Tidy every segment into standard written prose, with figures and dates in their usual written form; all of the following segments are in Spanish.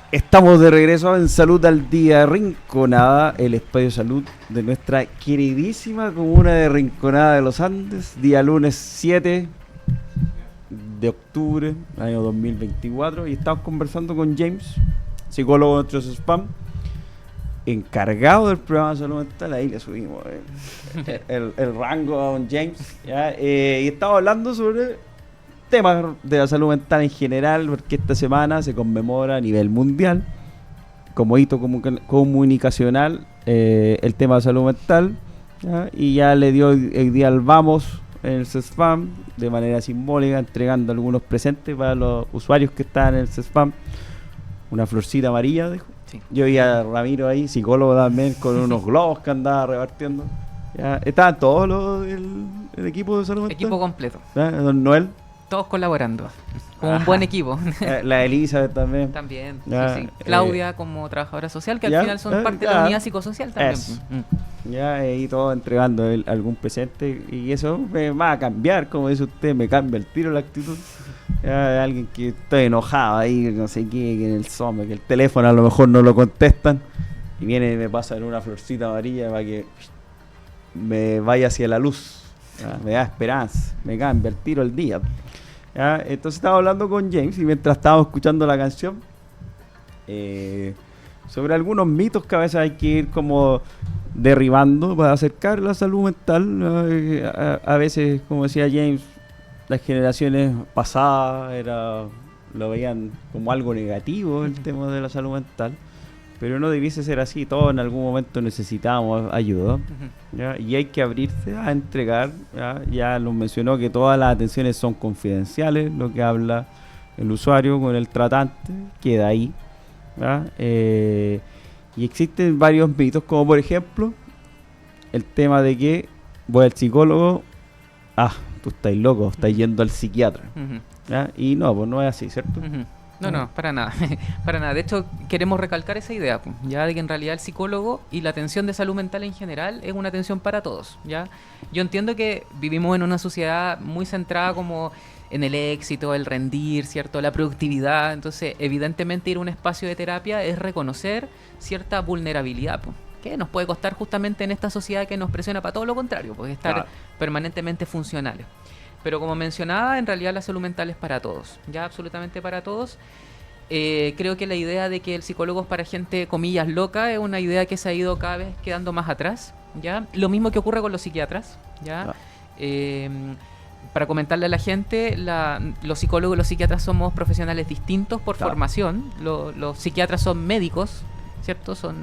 Estamos de regreso en Salud al Día Rinconada, el espacio de salud de nuestra queridísima comuna de Rinconada de los Andes, día lunes 7 de octubre, año 2024, y estamos conversando con James, psicólogo de nuestros spam, encargado del programa de salud mental. Ahí le subimos el rango a don James, ¿ya? Y estamos hablando sobre temas de la salud mental en general, porque esta semana se conmemora a nivel mundial como hito comunicacional el tema de salud mental, ¿ya? Y ya le dio el día al Vamos en el CESFAM de manera simbólica, entregando algunos presentes para los usuarios que están en el CESFAM. Una florcita amarilla, dijo. Sí. Yo vi a Ramiro ahí, psicólogo también, con unos globos que andaba repartiendo. ¿Ya? Estaban todos el equipo de salud mental. Equipo completo. ¿Ya? Don Noel. Todos colaborando. Como un buen equipo. La Elizabeth también. También. Ya, Sí. Claudia como trabajadora social, que ya, al final son parte de la unidad psicosocial también. Eso. Ya ahí todo entregando algún presente, y eso me va a cambiar, como dice usted, me cambia el tiro la actitud. Ya, alguien que está enojado ahí, no sé qué, que en el Zoom, que el teléfono a lo mejor no lo contestan, y viene y me pasa en una florcita amarilla para que me vaya hacia la luz. Ya, me da esperanza, me cambia el tiro el día. Ya, entonces estaba hablando con James y mientras estábamos escuchando la canción, sobre algunos mitos que a veces hay que ir como derribando para acercar la salud mental. A veces, como decía James, las generaciones pasadas lo veían como algo negativo el tema de la salud mental, pero no debiese ser así. Todos en algún momento necesitamos ayuda, ¿ya? Y hay que abrirse a entregar, ¿ya? Ya nos mencionó que todas las atenciones son confidenciales, lo que habla el usuario con el tratante queda ahí, ¿ya? Y existen varios mitos, como por ejemplo el tema de que voy al psicólogo, tú estás loco, estás yendo al psiquiatra, ¿ya? Y no, pues no es así, ¿cierto? No, para nada. Para nada. De hecho, queremos recalcar esa idea, ya de que en realidad el psicólogo y la atención de salud mental en general es una atención para todos, ¿ya? Yo entiendo que vivimos en una sociedad muy centrada como en el éxito, el rendir, ¿cierto? La productividad. Entonces, evidentemente ir a un espacio de terapia es reconocer cierta vulnerabilidad, que nos puede costar justamente en esta sociedad que nos presiona para todo lo contrario, pues estar permanentemente funcionales. Pero como mencionaba, en realidad la salud mental es para todos, ya absolutamente para todos. Creo que la idea de que el psicólogo es para gente, comillas, loca, es una idea que se ha ido cada vez quedando más atrás, ¿ya? Lo mismo que ocurre con los psiquiatras, ¿ya? Para comentarle a la gente, los psicólogos y los psiquiatras somos profesionales distintos por formación. Los psiquiatras son médicos, ¿cierto? Son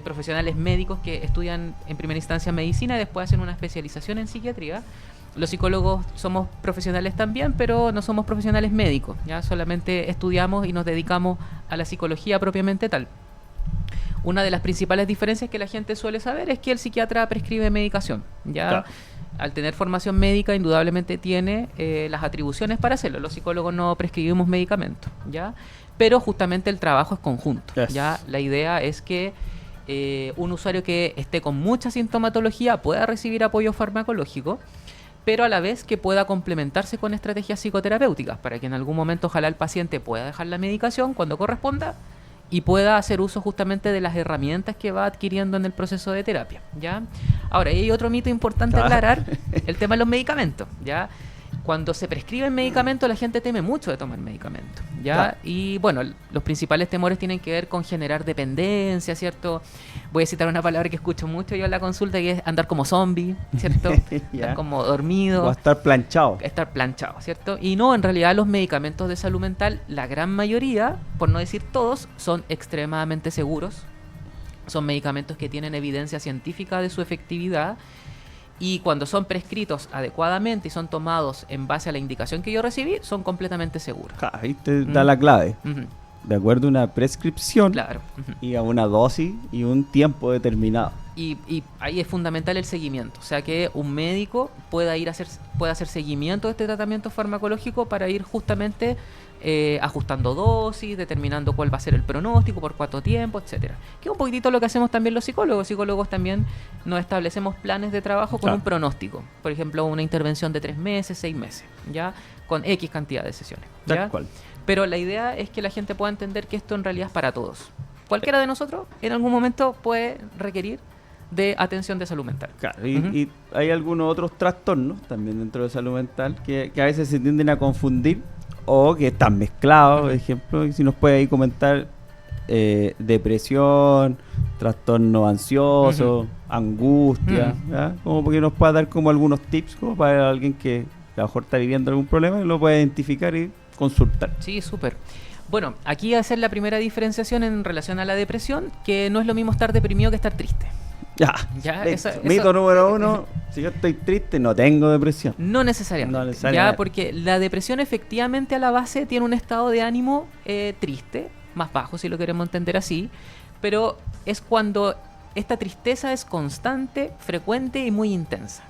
profesionales médicos que estudian en primera instancia medicina y después hacen una especialización en psiquiatría. Los psicólogos somos profesionales también, pero no somos profesionales médicos, ¿ya? Solamente estudiamos y nos dedicamos a la psicología propiamente tal. Una de las principales diferencias que la gente suele saber es que el psiquiatra prescribe medicación, ¿ya? Claro. Al tener formación médica, indudablemente tiene las atribuciones para hacerlo. Los psicólogos no prescribimos medicamentos, ¿ya? Pero justamente el trabajo es conjunto, ¿ya? La idea es que un usuario que esté con mucha sintomatología pueda recibir apoyo farmacológico, pero a la vez que pueda complementarse con estrategias psicoterapéuticas para que en algún momento ojalá el paciente pueda dejar la medicación cuando corresponda y pueda hacer uso justamente de las herramientas que va adquiriendo en el proceso de terapia, ¿ya? Ahora, hay otro mito importante a aclarar, el tema de los medicamentos, ¿ya? Cuando se prescriben medicamentos, la gente teme mucho de tomar medicamentos, ¿ya? Y bueno, los principales temores tienen que ver con generar dependencia, ¿cierto? Voy a citar una palabra que escucho mucho yo en la consulta, que es andar como zombie, ¿cierto? Andar como dormido. O estar planchado. Estar planchado, ¿cierto? Y no, en realidad los medicamentos de salud mental, la gran mayoría, por no decir todos, son extremadamente seguros. Son medicamentos que tienen evidencia científica de su efectividad. Y cuando son prescritos adecuadamente y son tomados en base a la indicación que yo recibí, son completamente seguros. Ahí te da la clave. De acuerdo a una prescripción, claro, y a una dosis y un tiempo determinado. Y ahí es fundamental el seguimiento. O sea, que un médico pueda hacer seguimiento de este tratamiento farmacológico para ir justamente ajustando dosis, determinando cuál va a ser el pronóstico, por cuánto tiempo, etcétera. Que es un poquitito lo que hacemos también los psicólogos. Psicólogos también nos establecemos planes de trabajo con un pronóstico. Por ejemplo, una intervención de 3 meses, 6 meses, ¿ya? Con X cantidad de sesiones, ¿ya? Tal cual. Pero la idea es que la gente pueda entender que esto en realidad es para todos. Cualquiera de nosotros en algún momento puede requerir de atención de salud mental. Claro, y hay algunos otros trastornos también dentro de salud mental que a veces se tienden a confundir o que están mezclados, por ejemplo, y si nos puede ahí comentar depresión, trastorno ansioso, angustia, ¿ya? Como porque nos pueda dar como algunos tips como para alguien que a lo mejor está viviendo algún problema y lo puede identificar y consultar. Sí, súper. Bueno, aquí hacer la primera diferenciación en relación a la depresión, que no es lo mismo estar deprimido que estar triste. Ya, mito número 1, si yo estoy triste, no tengo depresión. No necesariamente. Ya, porque la depresión efectivamente a la base tiene un estado de ánimo triste, más bajo si lo queremos entender así, pero es cuando esta tristeza es constante, frecuente y muy intensa.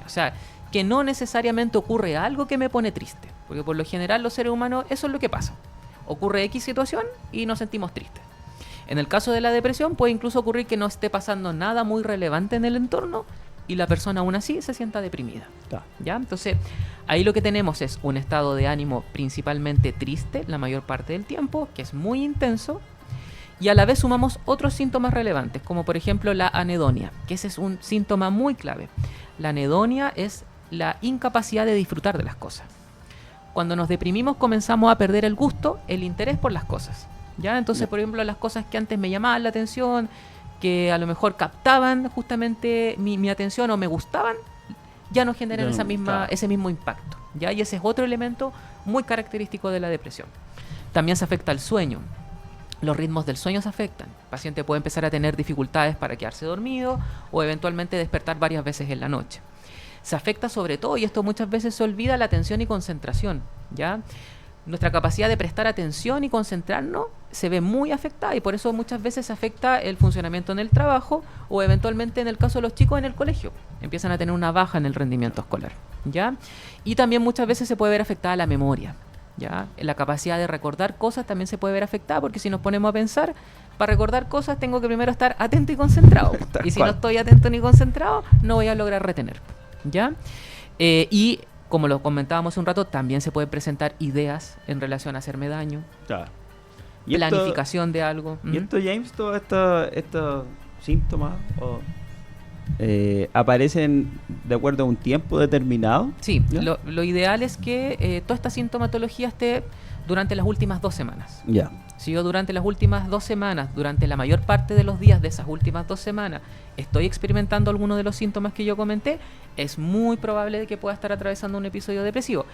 O sea, que no necesariamente ocurre algo que me pone triste, porque por lo general los seres humanos eso es lo que pasa. Ocurre X situación y nos sentimos tristes. En el caso de la depresión puede incluso ocurrir que no esté pasando nada muy relevante en el entorno y la persona aún así se sienta deprimida. ¿Ya? Entonces, ahí lo que tenemos es un estado de ánimo principalmente triste la mayor parte del tiempo, que es muy intenso, y a la vez sumamos otros síntomas relevantes, como por ejemplo la anedonia, que ese es un síntoma muy clave. La anedonia es la incapacidad de disfrutar de las cosas. Cuando nos deprimimos comenzamos a perder el gusto, el interés por las cosas. ¿Ya? Entonces, por ejemplo, las cosas que antes me llamaban la atención, que a lo mejor captaban justamente mi atención o me gustaban, ya no generan ese mismo impacto. ¿Ya? Y ese es otro elemento muy característico de la depresión. También se afecta el sueño. Los ritmos del sueño se afectan. El paciente puede empezar a tener dificultades para quedarse dormido o eventualmente despertar varias veces en la noche. Se afecta sobre todo, y esto muchas veces se olvida, la atención y concentración, ¿ya? Nuestra capacidad de prestar atención y concentrarnos se ve muy afectada y por eso muchas veces se afecta el funcionamiento en el trabajo o eventualmente en el caso de los chicos en el colegio. Empiezan a tener una baja en el rendimiento escolar, ¿ya? Y también muchas veces se puede ver afectada la memoria, ¿ya? La capacidad de recordar cosas también se puede ver afectada porque si nos ponemos a pensar, para recordar cosas tengo que primero estar atento y concentrado. Y si no estoy atento ni concentrado, no voy a lograr retener, ¿ya? Y como lo comentábamos hace un rato, también se pueden presentar ideas en relación a hacerme daño. ¿Y planificación de algo. ¿Y esto, James, todos estos síntomas aparecen de acuerdo a un tiempo determinado? Sí, lo ideal es que toda esta sintomatología esté durante las últimas 2 semanas. Ya. Si yo durante las últimas 2 semanas, durante la mayor parte de los días de esas últimas 2 semanas, estoy experimentando alguno de los síntomas que yo comenté, es muy probable que pueda estar atravesando un episodio depresivo.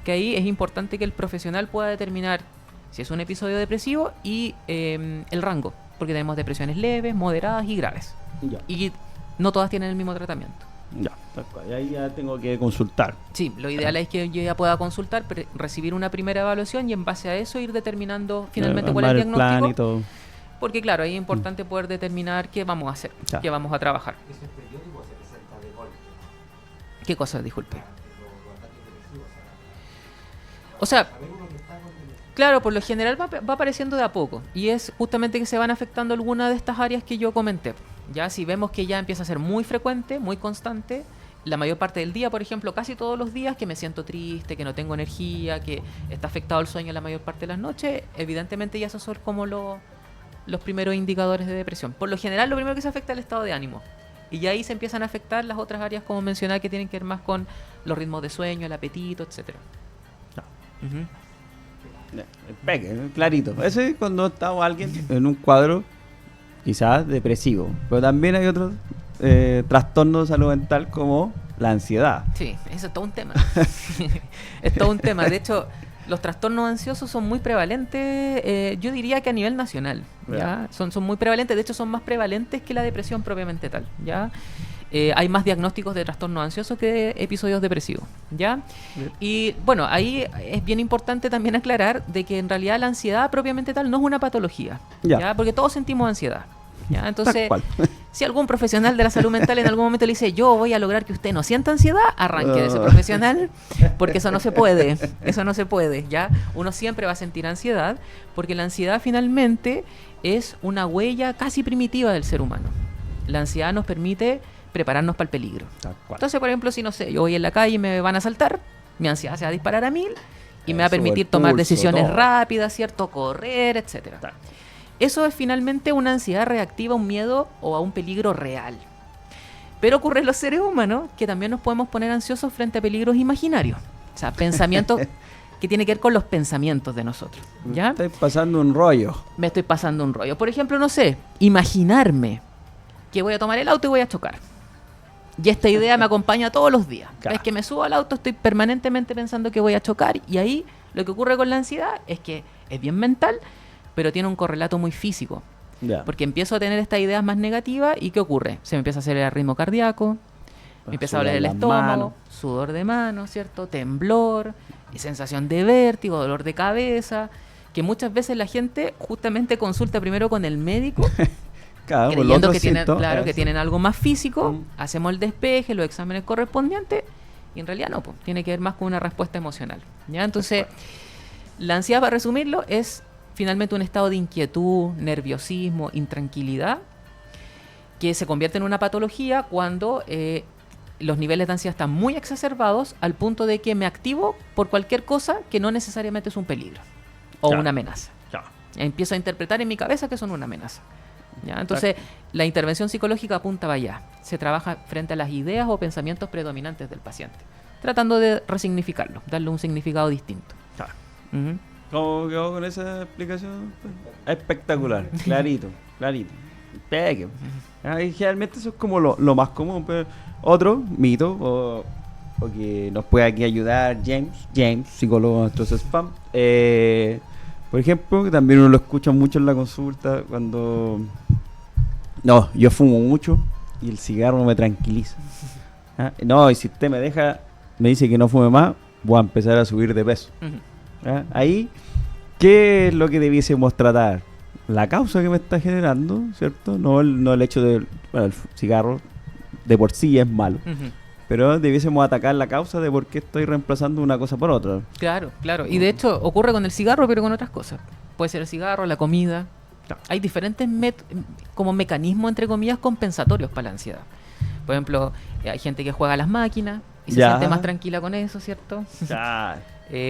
Que ahí es importante que el profesional pueda determinar si es un episodio depresivo y el rango, porque tenemos depresiones leves, moderadas y graves. Ya. Y no todas tienen el mismo tratamiento. Ya, tal cual. Y ahí ya tengo que consultar. Sí, lo ideal es que yo ya pueda consultar, recibir una primera evaluación y en base a eso ir determinando finalmente cuál es el diagnóstico. Plan y todo. Porque claro, ahí es importante poder determinar qué vamos a hacer, qué vamos a trabajar. ¿Eso es periódico o se presenta de golpe? ¿Qué cosa? Disculpe. O sea, claro, por lo general va apareciendo de a poco y es justamente que se van afectando algunas de estas áreas que yo comenté. Ya si vemos que ya empieza a ser muy frecuente, muy constante, la mayor parte del día, por ejemplo, casi todos los días que me siento triste, que no tengo energía, que está afectado el sueño la mayor parte de las noches, evidentemente ya esos son como los primeros indicadores de depresión. Por lo general, lo primero que se afecta es el estado de ánimo. Y ya ahí se empiezan a afectar las otras áreas, como mencionaba, que tienen que ver más con los ritmos de sueño, el apetito, etcétera. Pegue, clarito. Ese es cuando está alguien en un cuadro quizás depresivo, pero también hay otros trastornos de salud mental como la ansiedad. Sí, eso es todo un tema. Es todo un tema. De hecho, los trastornos ansiosos son muy prevalentes, yo diría que a nivel nacional. ¿Ya? Son muy prevalentes, de hecho son más prevalentes que la depresión propiamente tal. ¿Ya? Hay más diagnósticos de trastornos ansiosos que de episodios depresivos, ¿ya? Y bueno, ahí es bien importante también aclarar de que en realidad la ansiedad propiamente tal no es una patología, ¿ya? Porque todos sentimos ansiedad, ¿ya? Entonces, Tal cual. si algún profesional de la salud mental en algún momento le dice, yo voy a lograr que usted no sienta ansiedad, arranque de ese profesional, porque eso no se puede, ¿ya? Uno siempre va a sentir ansiedad, porque la ansiedad finalmente es una huella casi primitiva del ser humano. La ansiedad nos permite prepararnos para el peligro. Tal cual. Entonces, por ejemplo, si no sé, yo voy en la calle y me van a asaltar, mi ansiedad se va a disparar a 1000 y me va a Sube permitir el tomar pulso, decisiones todo. rápidas, ¿cierto? Correr, etcétera. Eso es finalmente una ansiedad reactiva a un miedo o a un peligro real. Pero ocurre en los seres humanos que también nos podemos poner ansiosos frente a peligros imaginarios. O sea, pensamientos que tienen que ver con los pensamientos de nosotros. ¿Ya? Estoy pasando un rollo. Me estoy pasando un rollo. Por ejemplo, no sé, imaginarme que voy a tomar el auto y voy a chocar. Y esta idea me acompaña todos los días. Claro. Es que me subo al auto, estoy permanentemente pensando que voy a chocar. Y ahí lo que ocurre con la ansiedad es que es bien mental, pero tiene un correlato muy físico. Ya. Porque empiezo a tener estas ideas más negativas y ¿qué ocurre? Se me empieza a acelerar el ritmo cardíaco, me empieza a doler el Sudan las estómago, manos. sudor de mano, ¿cierto? Temblor, y sensación de vértigo, dolor de cabeza, que muchas veces la gente justamente consulta primero con el médico, Claro, por los creyendo otros que tienen, síntomas, claro, que eso. tienen algo más físico, Mm. hacemos el despeje, los exámenes correspondientes, y en realidad no, pues, tiene que ver más con una respuesta emocional. ¿Ya? Entonces, la ansiedad, para resumirlo, es finalmente un estado de inquietud, nerviosismo, intranquilidad, que se convierte en una patología cuando los niveles de ansiedad están muy exacerbados al punto de que me activo por cualquier cosa que no necesariamente es un peligro o Claro. una amenaza. Claro. Empiezo a interpretar en mi cabeza que son una amenaza. ¿Ya? Entonces, la intervención psicológica apunta para allá. Se trabaja frente a las ideas o pensamientos predominantes del paciente, tratando de resignificarlo, darle un significado distinto. Claro. Ujú. ¿Cómo quedó con esa explicación? Espectacular, clarito, clarito. Pegue. Y generalmente eso es como lo más común. Pero otro mito, o que nos puede aquí ayudar James, psicólogo de nuestros spam. Por ejemplo, que también uno lo escucha mucho en la consulta cuando... No, yo fumo mucho y el cigarro me tranquiliza. ¿Ah? No, y si usted me dice que no fume más, voy a empezar a subir de peso. Ujú. ¿Ah? Ahí, ¿qué es lo que debiésemos tratar? La causa que me está generando, ¿cierto? No el hecho de... Bueno, el cigarro de por sí es malo. Ujú. Pero debiésemos atacar la causa de por qué estoy reemplazando una cosa por otra. Claro, claro. Y de hecho ocurre con el cigarro, pero con otras cosas. Puede ser el cigarro, la comida. Claro. Hay diferentes como mecanismos, entre comillas, compensatorios para la ansiedad. Por ejemplo, hay gente que juega a las máquinas y se Ya. siente más tranquila con eso, ¿cierto? Ya.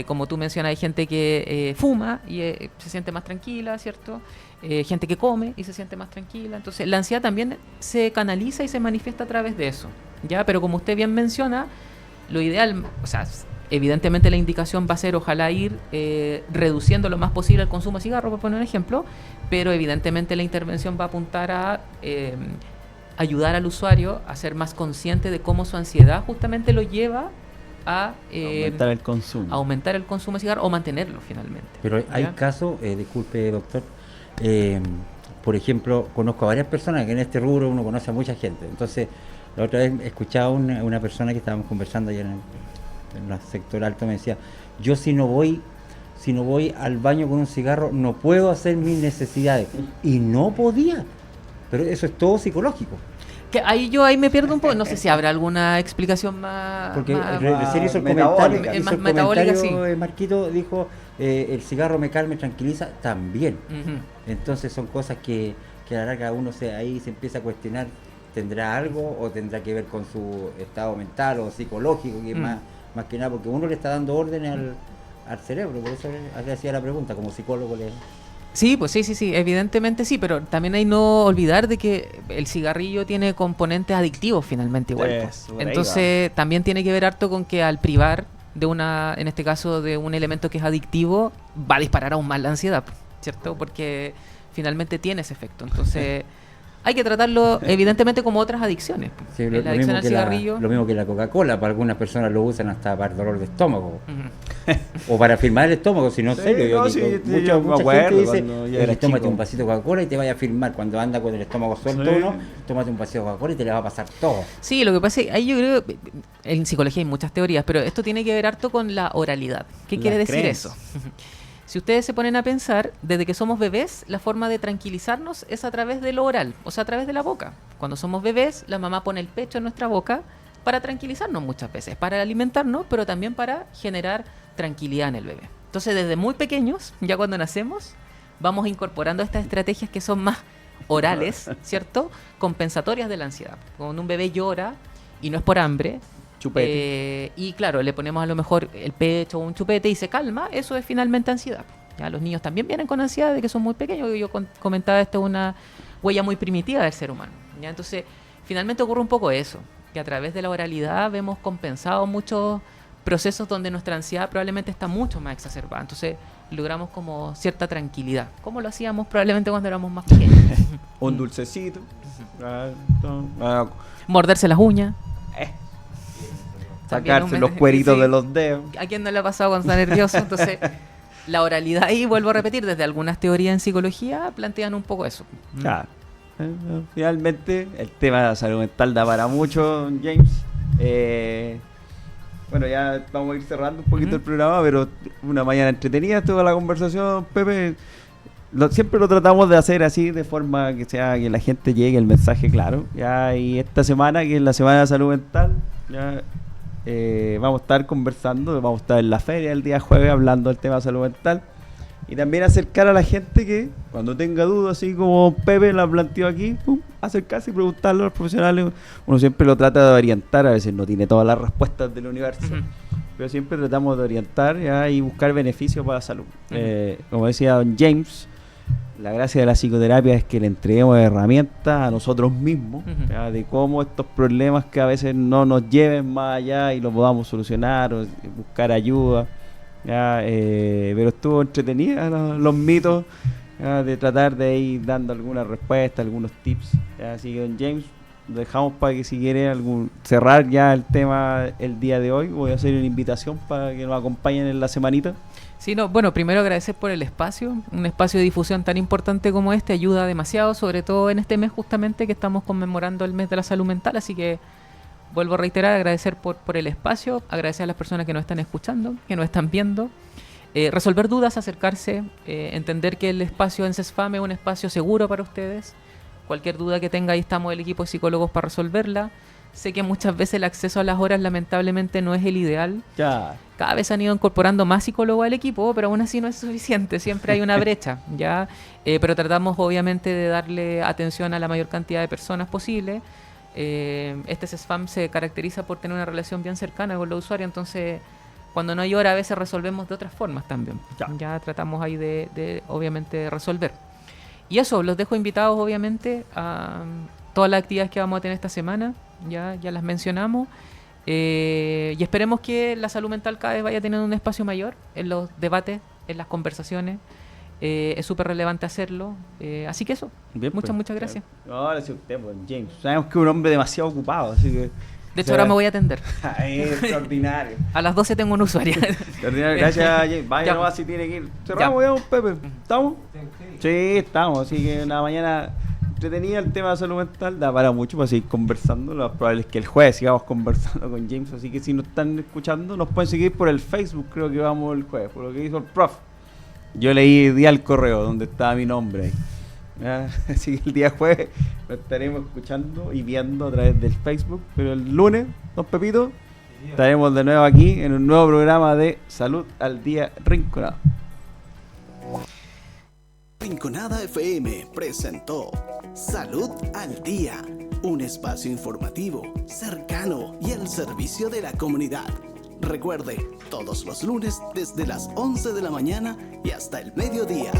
Como tú mencionas, hay gente que fuma y se siente más tranquila, ¿cierto? Gente que come y se siente más tranquila. Entonces, la ansiedad también se canaliza y se manifiesta a través de eso, ¿ya? Pero como usted bien menciona, lo ideal, o sea, evidentemente la indicación va a ser ojalá ir reduciendo lo más posible el consumo de cigarro, por poner un ejemplo, pero evidentemente la intervención va a apuntar a ayudar al usuario a ser más consciente de cómo su ansiedad justamente lo lleva a Aumentar el consumo. aumentar el consumo de cigarro o mantenerlo finalmente. Pero hay ¿Ya? casos, disculpe doctor, por ejemplo, conozco a varias personas que en este rubro uno conoce a mucha gente. Entonces, la otra vez escuchaba una persona que estábamos conversando allá en el sector alto, me decía, yo si no voy al baño con un cigarro no puedo hacer mis necesidades. Y no podía. Pero eso es todo psicológico. Que ahí me pierdo un poco, no sé si habrá alguna explicación más... Porque más- recién hizo el metabólica. comentario, Es más metabólica, sí. Marquito dijo, el cigarro me calma, me tranquiliza, también. Ujú. Entonces son cosas que a la larga uno ahí se empieza a cuestionar, ¿tendrá algo o tendrá que ver con su estado mental o psicológico? Que es más que nada, porque uno le está dando órdenes al cerebro, por eso le hacía la pregunta, como psicólogo le... Sí, pues sí, evidentemente sí, pero también hay no olvidar de que el cigarrillo tiene componentes adictivos finalmente igual. pues. Eso, por ahí Entonces también tiene que ver harto con que al privar de una, en este caso de un elemento que es adictivo, va a disparar aún más la ansiedad, ¿cierto? Porque finalmente tiene ese efecto. Entonces hay que tratarlo evidentemente como otras adicciones. pues. Sí, La adicción al cigarrillo. lo mismo que la Coca-Cola, para algunas personas lo usan hasta para el dolor de estómago. Ujú. O para firmar el estómago, si no Sí, sé, no, sí, yo me acuerdo gente dice, cuando yo era tómate chico". un vasito de Coca-Cola y te vaya a firmar cuando anda con el estómago suelto Sí. uno, tómate un vasito de Coca-Cola y te le va a pasar todo. Sí, lo que pasa es que ahí yo creo, en psicología hay muchas teorías, pero esto tiene que ver harto con la oralidad. ¿Qué Las quiere decir creencias. eso? Si ustedes se ponen a pensar, desde que somos bebés, la forma de tranquilizarnos es a través de lo oral, o sea, a través de la boca. Cuando somos bebés, la mamá pone el pecho en nuestra boca para tranquilizarnos muchas veces, para alimentarnos, pero también para generar tranquilidad en el bebé. Entonces, desde muy pequeños, ya cuando nacemos, vamos incorporando estas estrategias que son más orales, ¿cierto? Compensatorias de la ansiedad. Cuando un bebé llora y no es por hambre, Chupete. y claro, le ponemos a lo mejor el pecho o un chupete y se calma, eso es finalmente ansiedad. Ya los niños también vienen con ansiedad de que son muy pequeños. Yo comentaba, esto es una huella muy primitiva del ser humano. ¿Ya? Entonces, finalmente ocurre un poco eso, que a través de la oralidad vemos compensados muchos procesos donde nuestra ansiedad probablemente está mucho más exacerbada. Entonces, logramos como cierta tranquilidad, como lo hacíamos probablemente cuando éramos más pequeños. Un dulcecito. Morderse las uñas. También Sacarse los cueritos de los dedos. ¿A quién no le ha pasado cuando está nervioso? Entonces, la oralidad ahí, vuelvo a repetir, desde algunas teorías en psicología plantean un poco eso. Claro. Finalmente, el tema de la salud mental da para mucho, James. Bueno, ya vamos a ir cerrando un poquito el programa, pero una mañana entretenida toda la conversación, Pepe. Siempre lo tratamos de hacer así, de forma que sea que la gente llegue el mensaje claro. Ya, y esta semana, que es la Semana de Salud Mental, ya vamos a estar conversando, vamos a estar en la feria el día jueves hablando del tema de salud mental. Y también acercar a la gente que cuando tenga dudas, así como Pepe la planteó aquí, acercarse y preguntarle a los profesionales. Uno siempre lo trata de orientar, a veces no tiene todas las respuestas del universo, pero siempre tratamos de orientar, ya, y buscar beneficios para la salud. Como decía don James, la gracia de la psicoterapia es que le entreguemos herramientas a nosotros mismos, ya, de cómo estos problemas que a veces no nos lleven más allá y lo podamos solucionar o buscar ayuda. Ya, pero estuvo entretenida los mitos, ya, de tratar de ir dando alguna respuesta, algunos tips. Ya, así que don James, lo dejamos para que si quiere cerrar ya el tema el día de hoy. Voy a hacer una invitación para que nos acompañen en la semanita. Sí, no, bueno, primero agradecer por el espacio, un espacio de difusión tan importante como este, ayuda demasiado, sobre todo en este mes justamente que estamos conmemorando el mes de la salud mental, así que vuelvo a reiterar, agradecer por el espacio, agradecer a las personas que nos están escuchando, que nos están viendo, resolver dudas, acercarse, entender que el espacio en CESFAM es un espacio seguro para ustedes. Cualquier duda que tenga, ahí estamos el equipo de psicólogos para resolverla. Sé que muchas veces el acceso a las horas lamentablemente no es el ideal. Ya. Cada vez han ido incorporando más psicólogos al equipo, pero aún así no es suficiente, siempre hay una brecha, ¿ya? Pero tratamos obviamente de darle atención a la mayor cantidad de personas posible. Este CESFAM se caracteriza por tener una relación bien cercana con los usuarios, entonces cuando no hay hora a veces resolvemos de otras formas también. Ya tratamos ahí de obviamente resolver. Y eso, los dejo invitados obviamente a todas las actividades que vamos a tener esta semana, ya las mencionamos, y esperemos que la salud mental cada vez vaya teniendo un espacio mayor en los debates, en las conversaciones. Es súper relevante hacerlo, así que eso. Bien, muchas gracias. Ahora sí usted, pues, James. Sabemos que es un hombre demasiado ocupado, así que... De hecho, ahora me voy a atender. Extraordinario. A las 12 tengo un usuario. Extraordinario. Gracias, James. Vaya Ya. nomás si tiene que ir. Cerramos ya, Pepe. ¿Estamos? Sí, estamos. Así que una mañana entretenida, el tema de salud mental da para mucho para seguir conversando. Lo más probable es que el jueves sigamos conversando con James, así que si nos están escuchando nos pueden seguir por el Facebook, creo que vamos el jueves, por lo que hizo el prof. Yo leí día el correo donde estaba mi nombre ahí. ¿Ya? Así que el día jueves lo estaremos escuchando y viendo a través del Facebook, pero el lunes, don Pepito, estaremos de nuevo aquí en un nuevo programa de Salud al Día Rinconada. Rinconada FM presentó Salud al Día, un espacio informativo, cercano y al servicio de la comunidad. Recuerde, todos los lunes desde las 11 de la mañana y hasta el mediodía.